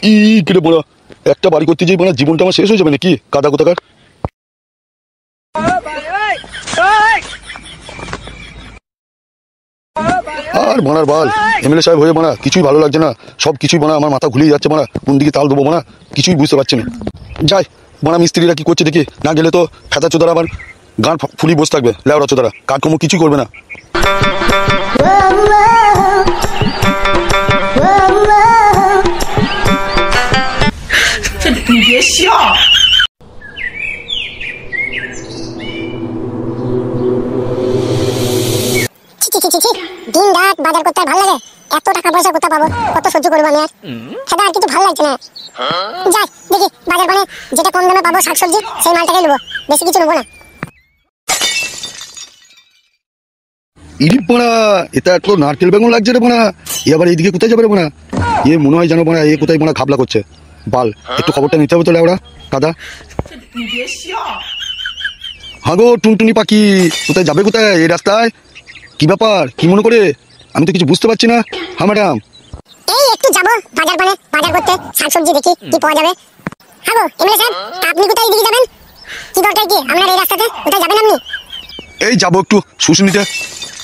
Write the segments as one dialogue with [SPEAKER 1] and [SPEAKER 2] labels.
[SPEAKER 1] ই কেটে বড়া একটা বাড়ি করতে যাই মানে জীবনটা আমার শেষ হয়ে যাবে নাকি কাদা কোথাকার। আর বানার বাল এমএলএ সাহেব হয়ে বানা কিছুই ভালো লাগছে না, সব কিছুই বানা আমার মাথা ঘুলিয়ে যাচ্ছে বানা, কোন দিকে তাল দেবো বানা কিছুই বুঝতে পারছি না। যাই বানা মিস্ত্রিরা কি করছে দেখি, না গেলে তো ফেতা চোদারা আবার গান ফুলি বসে থাকবে, লেওরা চোদারা কাজকর্ম কিছুই করবে না।
[SPEAKER 2] দিন রাত বাজার করতে ভালো লাগে, এত টাকা পয়সা কোথা পাবো, কত সহ্য করবো আমি আর সেটা আর কিছু ভালো লাগছে না। যাই দেখি বাজার মানে যেটা কম দামে পাবো শাকসবজি সেই মালটাকে নেবো, বেশি কিছু নেবো না।
[SPEAKER 1] ইরি বোনা এটা তো নারকেল বেগুন লাগছে রে বোনা, এবার এইদিকে কোথায় যাবে রে বোনা, এ মনে হয় জানো বোনা এ কোথায় বোনা ঘাবলা করছে বাল, একটু খবরটা নিতে হবে তো লেওরা কাদা। হ্যাঁ গো টুনটুনি পাখি কোথায় যাবে, কোথায় এই রাস্তায়, কি ব্যাপার কি মনে করে, আমি তো কিছু বুঝতে পারছি না। হ্যাঁ ম্যাডাম
[SPEAKER 2] এই একটু যাবো বাজার মানে বাজার করতে, শাকসবজি দেখি কি পাওয়া যাবে। হ্যাঁ গো এমএলএ সাহেব আপনি কোথায় দিকে যাবেন, কি দরকার কি আপনার এই রাস্তাতে, কোথায় যাবেন আপনি?
[SPEAKER 1] এই যাবো একটু শুশুনিতে,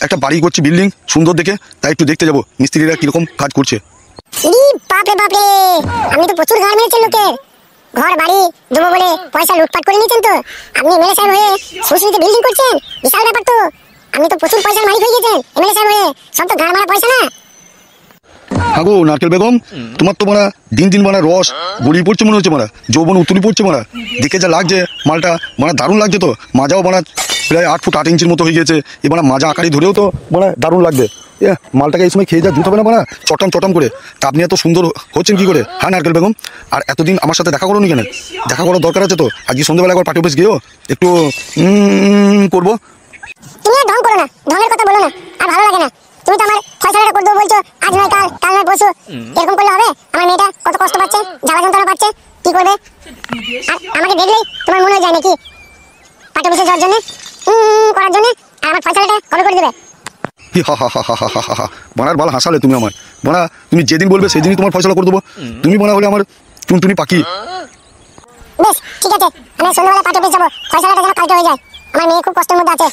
[SPEAKER 1] একটা বাড়ি করছি বিল্ডিং সুন্দর দেখে, তাই একটু দেখতে যাবো মিস্ত্রিরা কিরকম কাজ করছে।
[SPEAKER 2] ইরি বাপরে বাপরে, আপনি তো প্রচুর ঘর মেরেছেন লোকের, ঘর বাড়ি দেবো বলে পয়সা লুটপাট করে নিয়েছেন তো, আপনি এমএলএ সাহেব হয়ে সুশ্রীতে বিল্ডিং করছেন, বিশাল ব্যাপার তো, আপনি তো প্রচুর পয়সার মালিক হয়ে গেছেন এমএলএ সাহেব হয়ে, সব তো গাড় মারা পয়সা না।
[SPEAKER 1] হ্যাঁ গো নারকেল বেগম তোমার তো মারা দিন দিন মারা রস গড়িয়ে পড়ছে মনে হচ্ছে মারা, যৌবন উতুলি পড়ছে মারা, দেখে যা লাগছে মালটা মারা দারুণ লাগছে তো, মাজাও মারা প্রায় 8 ফুট 8 ইঞ্চির মতো হয়ে গেছে, এবার মাজা আকারি ধরেও তো মানে দারুণ লাগবে। মালটাকে এই সময় খেয়ে যা জুত হবে না মারা চটম চটম করে, তা আপনি এত সুন্দর হচ্ছেন কি করে? হ্যাঁ নারকেল বেগম আর এতদিন আমার সাথে দেখা করোনি কেন, দেখা করার দরকার আছে তো, আজকে সন্ধ্যাবেলা একবার পার্টি অফিস গিয়েও একটু করবো।
[SPEAKER 2] তুমি আর ঢং করো না, ঢঙের কথা বলো না, আর ভালো লাগে না। তুমি তো আমার ফয়সালাটা করে দেবো বলছো, আজ নয় কাল, কাল নয় পরশু, এরকম করলে হবে? আমার মেয়েটা কত কষ্ট পাচ্ছে, জ্বালা যন্ত্রণা পাচ্ছে, কি করবে? আর আমাকে দেখলেই তোমার মনে হয়ে যায় নাকি পার্টি অফিসে যাওয়ার জন্য করার জন্য, আর আমার ফয়সালাটা কবে করে দেবে?
[SPEAKER 1] বানার বাল হাসালে তুমি আমার বানা, তুমি যেদিন বলবে সেদিনই তোমার ফয়সলা করে দেবো, তুমি বানা হলে আমার টুনটুনি পাখি।
[SPEAKER 2] বেশ ঠিক আছে, আমি সন্ধ্যাবেলা পার্টি অফিস যাবো, ফয়সালাটা যেন কালকে হয়ে যায়, আমার মেয়ে খুব কষ্টের মধ্যে আছে।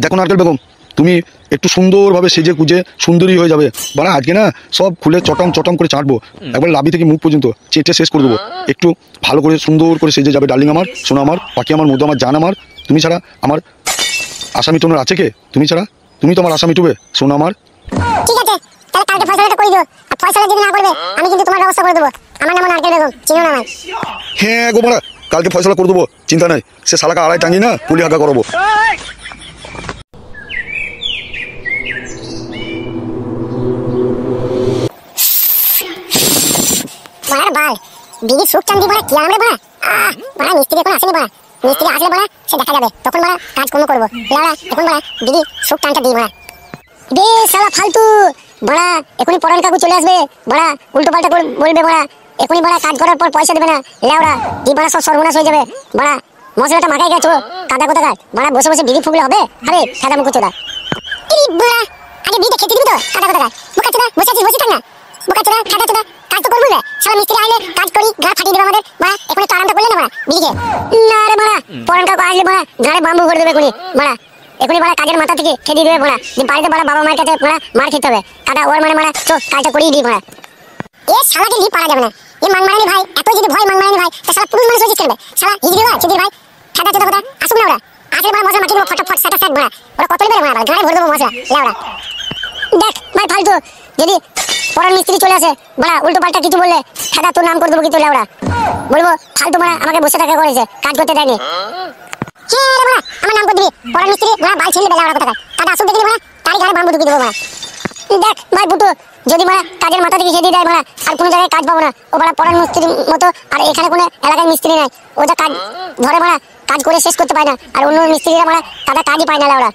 [SPEAKER 1] দেখো নারকেল বেগম তুমি একটু সুন্দরভাবে সেজে কুজে সুন্দরী হয়ে যাবে বানা, আজকে না সব খুলে চটম চটম করে চাটবো, একবার লাভি থেকে মুখ পর্যন্ত চেটে শেষ করে দেবো, একটু ভালো করে সুন্দর করে সেজে যাবে ডার্লিং আমার, সোনা আমার, পাখি আমার, মধু আমার, জান আমার, তুমি ছাড়া আমার আসামি টোনার আছে কে, তুমি ছাড়া তুমি তো আমার আসামি টুবে সোনা আমার।
[SPEAKER 2] ঠিক আছে তাহলে কালকে ফয়সালাটা করে দিও, আর ফয়সালা যদি না করবে আমি কিন্তু তোমার ব্যবস্থা করে দেবো, আমার নাম নারকেল বেগম, চিনো না আমায়?
[SPEAKER 1] হ্যাঁ গো বাড়া কালকে ফয়সলা করে দেবো, চিন্তা নাই, সে শালাকে আড়াই টাঙিয়ে না পুলি হাঁকা করাবো।
[SPEAKER 2] বাড়ার বাল দিদি সুখ চান্দি বাড়া কি আনবে বাড়া, বাড়া মিস্ত্রি এখন আসেনি বাড়া, মিস্ত্রি আসলে বাড়া সে দেখা যাবে তখন বাড়া কাজকর্ম করবো, বাড়া এখন বাড়া দিদি সুখ টানটা দিই বাড়া। বে শালা ফালতু বাড়া, এখনই পরান কাকু চলে আসবে বাড়া, উল্টো পাল্টা বলবে বাড়া, এখনই বাড়া কাজ করার পর পয়সা দেবে না, লেওড়া দি বাড়া সব সর্বনাশ হয়ে যাবে বাড়া, মশলাটা মাখাই গেছো কাদা কোথাকার বাড়া, বসে বসে বিড়ি ফুগলে হবে? আরে সাদা মুখ চোদা বাড়া, আগে বিড়িটা খেতে দিবি তো কাদা কোথাকার, বোকা চোদা বসে আছিস বসে থাক না, বোকা চোদা খাদা চোদা কাজ তো করবি না, সারা মিস্ত্রি আইলে কাজ করি গা ফাটিয়ে দেবে আমাদের বাড়া, এখন তো আরামটা করলে না বাড়া বিড়ি খেয়ে, না রে বাড়া পরান কাকু আসলে বাড়া গাড়ে বাম্বু করে দেবে এখনই বাড়া, এখনই বাড়া কাজের মাথা থেকে খেয়ে দেবে বাড়া, যে বাড়িতে বাড়া বাবা মায়ের কাছে বাড়া মার খেতে হবে, কাদা ওর মানে বাড়া চো কাজটা করিয়ে দিই বাড়া। এ শালাকে নিয়ে পারা যাবে না, এ মানমারানি ভাই, এত যদি ভয় মানমারানি ভাই তা শালা পুরুষ মানুষ হয়েছিস কেন? শালা হিজড়ি ভাই চিদির ভাই খাদা চোদা কথা আসুক না, ওরা আসলে বাড়া মশলা মাখিয়ে দেবো ফটাফট সাটা সাট বাড়া, ওরা কত নেবে বাড়া গাড়ি ভরে দেবো মশলা লেওড়া। দেখ ভাই ফালতু যদি পরান মিস্ত্রি চলে আসে বাড়া উল্টো পাল্টা কিছু বললে খাদা তোর নাম করে দেবো কিন্তু লেওড়া, বলবো ফালতু বাড়া আমাকে বসে থাকা করেছে কাজ করতে দেয়নি। হ্যাঁ রে বাড়া আমার নাম করে দিবি পরান মিস্ত্রি বাড়া, বাল ছেলে বেলা ওরা কথা কাদা আসুক দেখলি বাড়া তারই গাড়ি বাম্বু ঢুকিয়ে দেবো বাড়া। দেখ ভাই বুটু যদি মারা কাজের মাথা থেকে খেয়ে দেয় মারা আর কোনো জায়গায় কাজ পাবো না, ও মারা পরান মিস্ত্রির মতো, আর এখানে কোনো এলাকায় মিস্ত্রি নাই, ও যা কাজ ধরে মারা কাজ করে শেষ করতে পারে না, আর অন্য মিস্ত্রিরা মারা তাদের কাজই পায় না ওরা।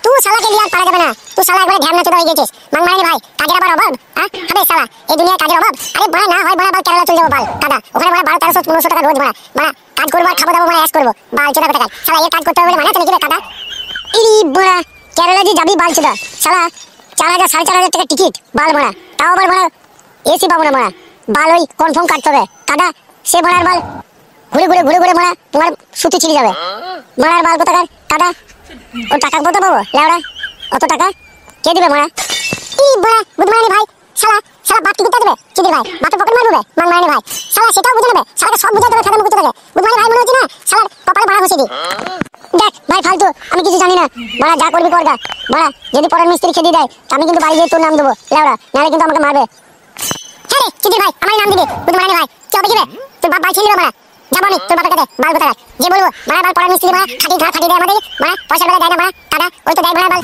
[SPEAKER 2] তুই শালাকে নিয়ে আর পারা যাবে না, তুই শালা একবার ধ্যান না চোদা হয়ে গেছিস, মাংমারানি ভাই কাজের আবার অভাব, হবে শালা এই দুনিয়ায় কাজের অভাব? আরে বাড়া না হয় বাড়া বাল কেরালা চলে যাবো বাল কাদা, ওখানে বাড়া 1200-1300 টাকা রোজ বাড়া, বাড়া কাজ করবো আর খাবো দাবো মারা অ্যাশ করবো বাল চোদা কথা, শালা এর কাজ করতে হবে বলে মানে তো নাকি রে কাদা? ইরি বাড়া কেরালা যে যাবি বাল চোদা, শালা 4000-4500 টাকা টিকিট বাল মারা, তাও আবার মারা এসি পাবো না মারা, বাল ওই কনফার্ম কাটতে হবে দাদা। সে মারার বাল ঘুরে ঘুরে মারা তোমার সুতি ছিঁড়ে যাবে। মারার বাল কোথাকার দাদা। ও টাকা কত পাবো লেওড়া? অত টাকা কে দিবে মারা? ই বড়া বুধমারানি ভাই, শালা শালা বাত কি করতে দেবে? চিদির ভাই বাত পকেট মার দেবে মারানি ভাই। শালা সেটাও বুঝে নেবে, শালাকে সব বুঝাতে হবে খাতা মুখতে থাকে। বুধমারানি ভাই মনে হচ্ছে না শালার কপালে বাড়া ঘষে দি। দেখ ভাই ফালতু, আমি কিছু জানি না। বাড়া যা করবি করগা। বাড়া যদি পরের মিস্ত্রি খেতে দেয় আমি কিন্তু বাড়ি গিয়ে তোর নাম দেবো লেওড়া, নাহলে কিন্তু আমাকে মারবে। হ্যাঁ রে চিদির ভাই, আমার নাম দিবি বুধমারানি ভাই। কি হবে কিবে? তোর বাপ বাল ছিল মারা। যাবো আমি তোর বাপের কাছে বাল কোথাকার যে বলবো মারা বাল পরের মিস্ত্রি মারা খাটি ঘা খাটি দেয় আমাদের মারা, পয়সা বেলা দেয় না মারা দাদা। ওই তো দেয় মারা বাল।